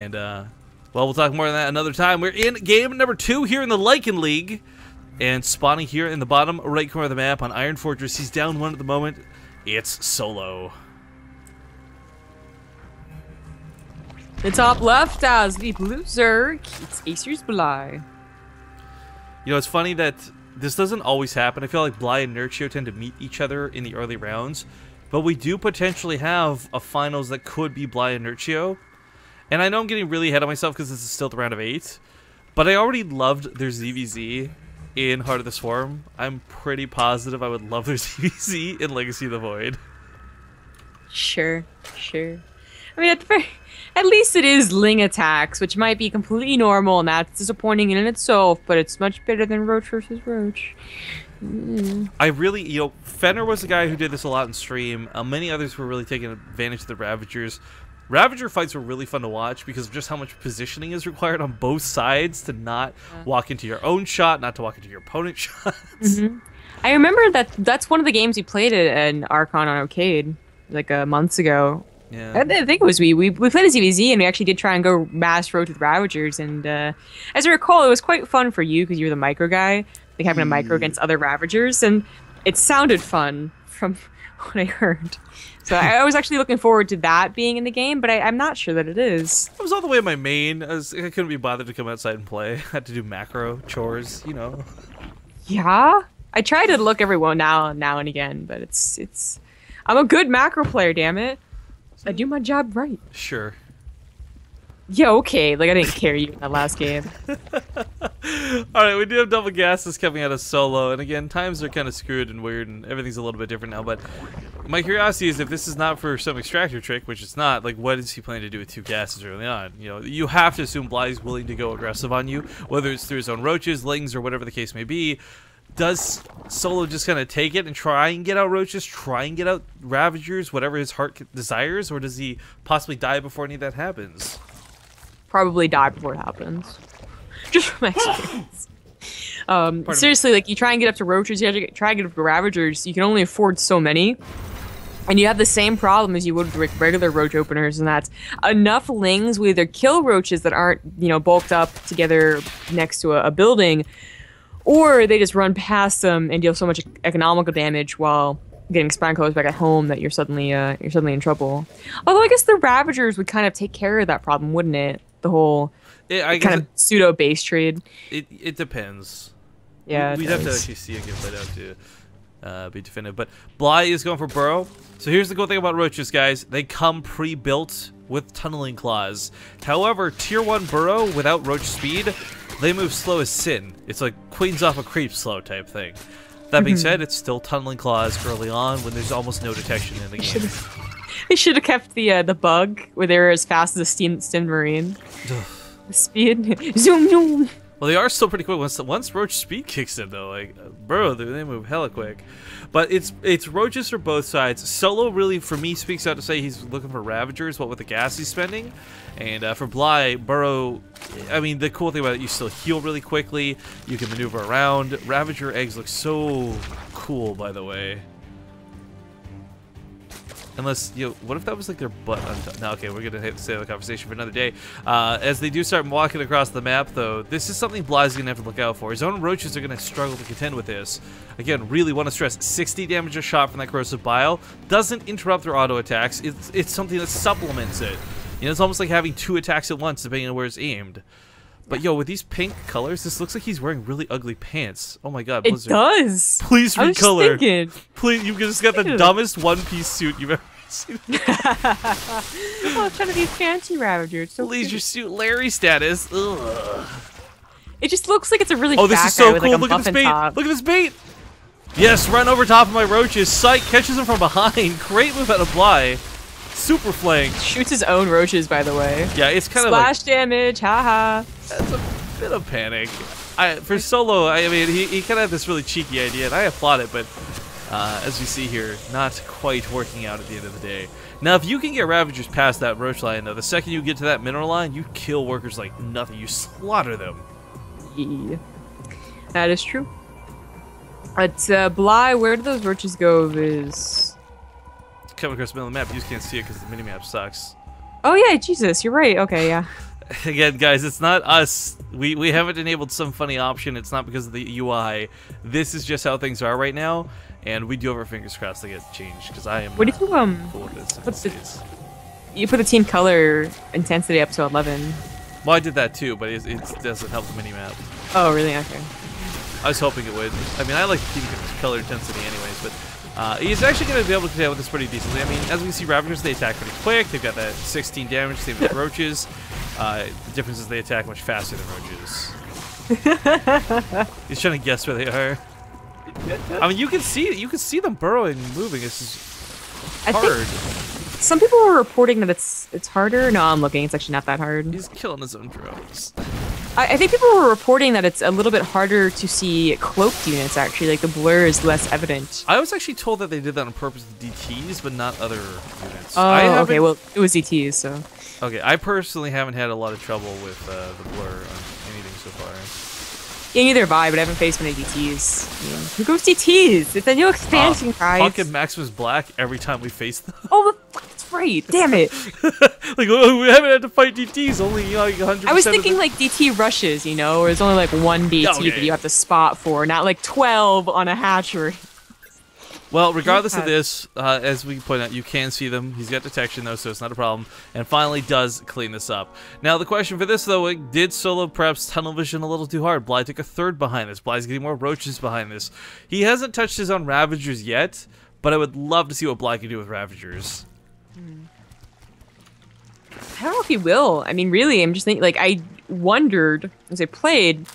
And, well, we'll talk more on that another time. We're in game number 2 here in the Lycan League. And spawning here in the bottom right corner of the map on Iron Fortress. He's down 1 at the moment. It's Solo. The top left as the loser keeps Acer's Bly. You know, it's funny that this doesn't always happen. I feel like Bly and Nurchio tend to meet each other in the early rounds. But we do potentially have a finals that could be Bly and Nurchio. And I know I'm getting really ahead of myself because this is still the round of 8. But I already loved their ZvZ in Heart of the Swarm. I'm pretty positive I would love their ZvZ in Legacy of the Void. Sure. I mean, at least it is Ling attacks, which might be completely normal, and that's disappointing in itself, but it's much better than Roach versus Roach. I really, you know, Fenner was the guy who did this a lot in stream. Many others were really taking advantage of the Ravagers. Ravager fights were really fun to watch because of just how much positioning is required on both sides to not walk into your own shot, not to walk into your opponent's shots. I remember that's one of the games we played in Archon on Arcade, like months ago. Yeah. I think it was we played a ZvZ and we actually did try and go mass road with Ravagers, and as I recall, it was quite fun for you because you were the micro guy, like having a micro against other Ravagers, and it sounded fun from what I heard. So I was actually looking forward to that being in the game, but I'm not sure that it is. I was all the way in my main. I couldn't be bothered to come outside and play. I had to do macro chores, you know. Yeah, I try to look every now and again, but it's. I'm a good macro player, damn it. I do my job right. Sure. Yeah, okay. Like, I didn't carry you in that last game. Alright, we do have double gases coming out of Solo, and again, times are kind of screwed and weird, and everything's a little bit different now, but my curiosity is if this is not for some extractor trick, which it's not, like, what is he planning to do with 2 gases early on? You know, you have to assume Bly's willing to go aggressive on you, whether it's through his own roaches, lings, or whatever the case may be. Does Solo just kind of take it and try and get out roaches, try and get out Ravagers, whatever his heart desires, or does he possibly die before any of that happens? Probably die before it happens. Just from experience. Seriously, like, you try and get up to roaches, you have to try and get up to Ravagers, you can only afford so many. And you have the same problem as you would with regular roach openers, and that's enough lings will either kill roaches that aren't, you know, bulked up together next to a building, or they just run past them and deal so much economical damage while getting spine codes back at home that you're suddenly in trouble. Although I guess the Ravagers would kind of take care of that problem, wouldn't it? The whole kind of pseudo base trade. It depends. Yeah, we'd have to actually see it get played out to be definitive. But Bly is going for Burrow. So here's the cool thing about roaches, guys. They come pre-built with tunneling claws. However, tier 1 Burrow without roach speed, they move slow as sin. It's like Queens off a creep slow type thing. That being said, it's still tunneling claws early on when there's almost no detection in the game. They should have kept the bug where they were as fast as a stemmed marine. The speed, zoom, zoom. Well, they are still pretty quick once roach speed kicks in, though. Like, bro, they move hella quick. But it's roaches for both sides. Solo really, for me, speaks out to say he's looking for Ravagers, what with the gas he's spending. And for Bly, Burrow, I mean, the cool thing about it, you still heal really quickly. You can maneuver around. Ravager eggs look so cool, by the way. Unless, you know, what if that was like their butt on top? No, okay, we're going to have to save the conversation for another day. As they do start walking across the map, though, this is something Bly's going to have to look out for. His own roaches are going to struggle to contend with this. Again, really want to stress, 60 damage a shot from that corrosive bile doesn't interrupt their auto attacks. It's something that supplements it. You know, it's almost like having 2 attacks at once, depending on where it's aimed. But yo, with these pink colors, this looks like he's wearing really ugly pants. Oh my god, Blizzard. It does. Please recolor. Please, you just got the dumbest one-piece suit you've ever seen. Oh, it's trying to be fancy Ravager. It's so Leisure suit Larry status. Ugh. It just looks like it's a really this fat is so guy with cool. like a Look at this bait. top. Look at this bait. Yes, run over top of my roaches. Sight catches him from behind. Great move out of Bly. Super flank. Shoots his own roaches, by the way. Yeah, it's kind of splash damage, haha. That's a bit of panic. For Solo, I mean, he kind of had this really cheeky idea, and I applaud it, but as we see here, not quite working out at the end of the day. Now, if you can get Ravagers past that roach line, though, the second you get to that mineral line, you kill workers like nothing. You slaughter them. Yeah. That is true. But Bly, where do those roaches go? Is coming across the middle of the map. You just can't see it because the minimap sucks. Oh yeah, Jesus, you're right. Okay, yeah. again, guys, it's not us. We haven't enabled some funny option. It's not because of the UI. This is just how things are right now, and we do have our fingers crossed to get changed, because I am What if you cool with this. You put the team color intensity up to 11? Well, I did that too, but it doesn't help the minimap. Oh, really? Okay. I was hoping it would. I mean, I like the team color intensity anyways, but he's actually going to be able to deal with this pretty decently. I mean, as we can see, Ravagers, they attack pretty quick. They've got that 16 damage, same with Roaches. The difference is they attack much faster than Roaches. He's trying to guess where they are. I mean, you can see them burrowing and moving. It's just hard. Some people were reporting that it's harder. No, I'm looking. It's actually not that hard. He's killing his own drones. I think people were reporting that it's a little bit harder to see cloaked units, actually. Like, the blur is less evident. I was actually told that they did that on purpose with DTs, but not other units. Oh, okay. Well, it was DTs, so... Okay, I personally haven't had a lot of trouble with the blur on anything so far. Yeah, neither have I, but I haven't faced many DTs. Yeah. Who goes DTs? It's a new expansion, guys. Fucking Maximus Black every time we face them. Oh, that's right. Damn it. Like, oh, we haven't had to fight DTs, only like 100%. I was thinking like DT rushes, you know, where it's only like one DT that you have to spot for, not like 12 on a hatchery. Well, regardless of this, as we point out, you can see them. He's got detection, though, so it's not a problem. And finally does clean this up. Now, the question for this, though, did Solo perhaps tunnel vision a little too hard? Bly took a third behind this. Bly's getting more Roaches behind this. He hasn't touched his own Ravagers yet, but I would love to see what Bly can do with Ravagers. I don't know if he will. I mean, really, I'm just thinking, like, I wondered, as I played,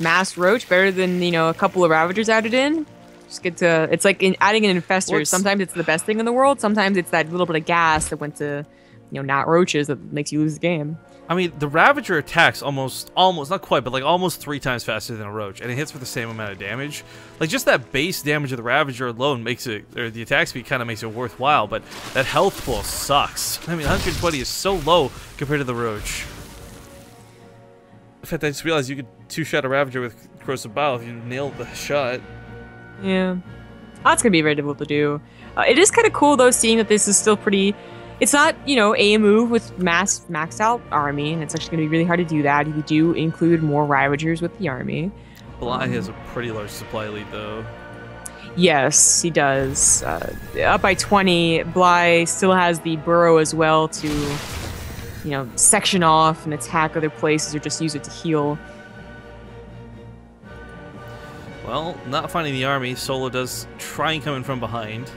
Mass Roach better than, you know, a couple of Ravagers added in? Just get to, it's like adding an infestor. Sometimes it's the best thing in the world. Sometimes it's that little bit of gas that went to, you know, not roaches that makes you lose the game. I mean, the Ravager attacks almost, not quite, but like almost 3 times faster than a Roach, and it hits for the same amount of damage. Like, just that base damage of the Ravager alone makes it, or the attack speed kind of makes it worthwhile, but that health pool sucks. I mean, 120 is so low compared to the Roach. In fact, I just realized you could 2-shot a Ravager with Corrosive Bile if you nailed the shot. Yeah. That's going to be very difficult to do. It is kind of cool, though, seeing that this is still pretty... It's not, you know, a move with maxed out army, and it's actually going to be really hard to do that if you do include more Ravagers with the army. Bly has a pretty large supply lead, though. Yes, he does. Up by 20, Bly still has the burrow as well to, you know, section off and attack other places or just use it to heal. Well, not finding the army, Solo does try and come in from behind,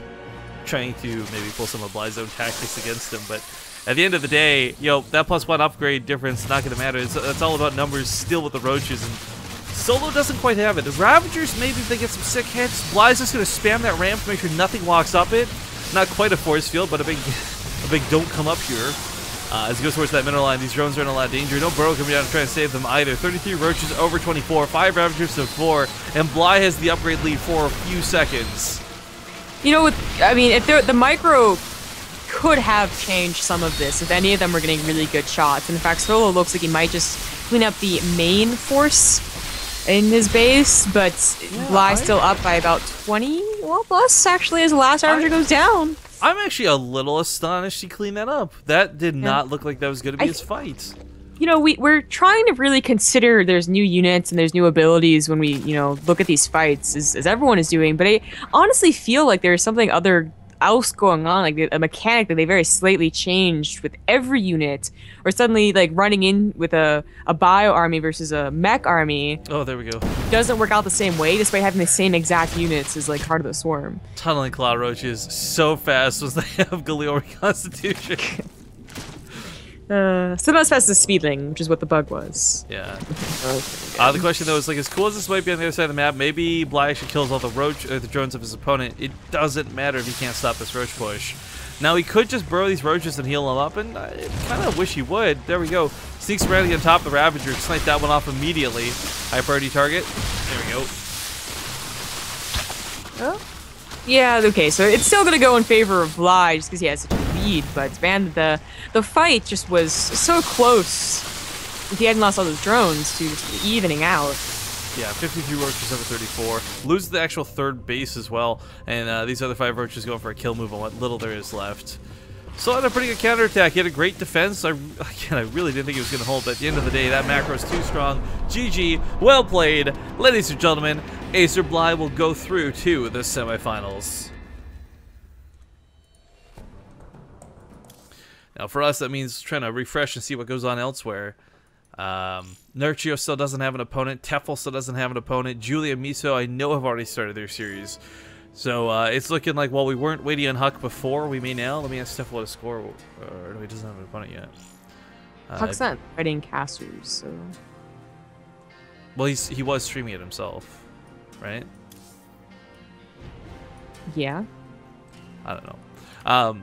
trying to maybe pull some of Bly's own tactics against him, but at the end of the day, you know, that +1 upgrade difference not going to matter. It's all about numbers still with the Roaches, and Solo doesn't quite have it. The Ravagers, maybe if they get some sick hits, Bly's just going to spam that ramp to make sure nothing walks up it. Not quite a force field, but a big don't come up here. As he goes towards that middle line, these drones are in a lot of danger. No burrow coming down to try and save them either. 33 Roaches over 24, 5 Ravagers to 4, and Bly has the upgrade lead for a few seconds. You know, I mean, if the micro could have changed some of this, if any of them were getting really good shots. And in fact, Solo looks like he might just clean up the main force in his base, but yeah, Bly's still up by about 20, well, plus, actually, as the last Ravager goes down. I'm actually a little astonished he cleaned that up. That did not look like that was going to be his fight. You know, we're trying to really consider there's new units and there's new abilities when we, you know, look at these fights, as everyone is doing. But I honestly feel like there's something else going on, like a mechanic that they very slightly changed with every unit, or suddenly like running in with a bio army versus a mech army. Oh, there we go. Doesn't work out the same way, despite having the same exact units as like Heart of the Swarm. Tunneling Cloud Roaches so fast once they have Galil Reconstitution. Still not as fast as Speedling, which is what the bug was. Yeah. The question though is, like, as cool as this might be on the other side of the map, maybe Bly actually kills all the the drones of his opponent. It doesn't matter if he can't stop this Roach push. Now he could just burrow these Roaches and heal them up, and I kind of wish he would. There we go. Sneaks around on top of the Ravager, snipe that one off immediately. High priority target. There we go. Oh. Yeah, okay, so it's still gonna go in favor of Bly just because he has such a lead, but man, the fight just was so close. If he hadn't lost all those drones to evening out. Yeah, 53 Roaches over 34. Loses the actual third base as well, and these other 5 Roaches going for a kill move on what little there is left. So had a pretty good counterattack. He had a great defense. Again, I really didn't think he was going to hold, but at the end of the day, that macro is too strong. GG. Well played. Ladies and gentlemen, Acer Bly will go through to the semifinals. Now, for us, that means trying to refresh and see what goes on elsewhere. Nurchio still doesn't have an opponent. Tefl still doesn't have an opponent. Julia Miso, I know, have already started their series. So it's looking like while we weren't waiting on Huck before, we may now. Let me ask Tefl what a score. Or no, he doesn't have an opponent yet. Huck's not fighting casters, so. Well, he was streaming it himself, right? Yeah. I don't know.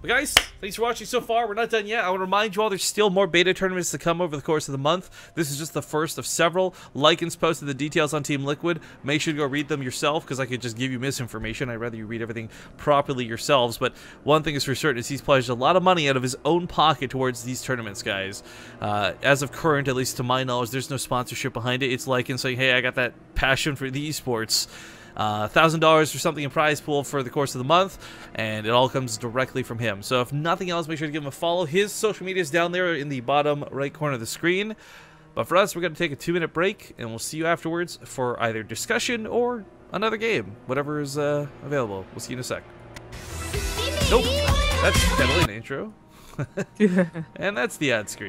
But guys, thanks for watching so far. We're not done yet. I want to remind you all there's still more beta tournaments to come over the course of the month. This is just the first of several. Lycan's posted the details on Team Liquid. Make sure to go read them yourself, because I could just give you misinformation. I'd rather you read everything properly yourselves. But one thing is for certain is he's pledged a lot of money out of his own pocket towards these tournaments, guys. As of current, at least to my knowledge, there's no sponsorship behind it. It's Lycan saying, hey, I got that passion for the esports. $1,000 for something in prize pool for the course of the month, and it all comes directly from him. So if nothing else, make sure to give him a follow. His social media is down there in the bottom right corner of the screen. But for us, we're going to take a 2-minute break, and we'll see you afterwards for either discussion or another game, whatever is available. We'll see you in a sec. Nope, that's definitely an intro. And that's the ad screen.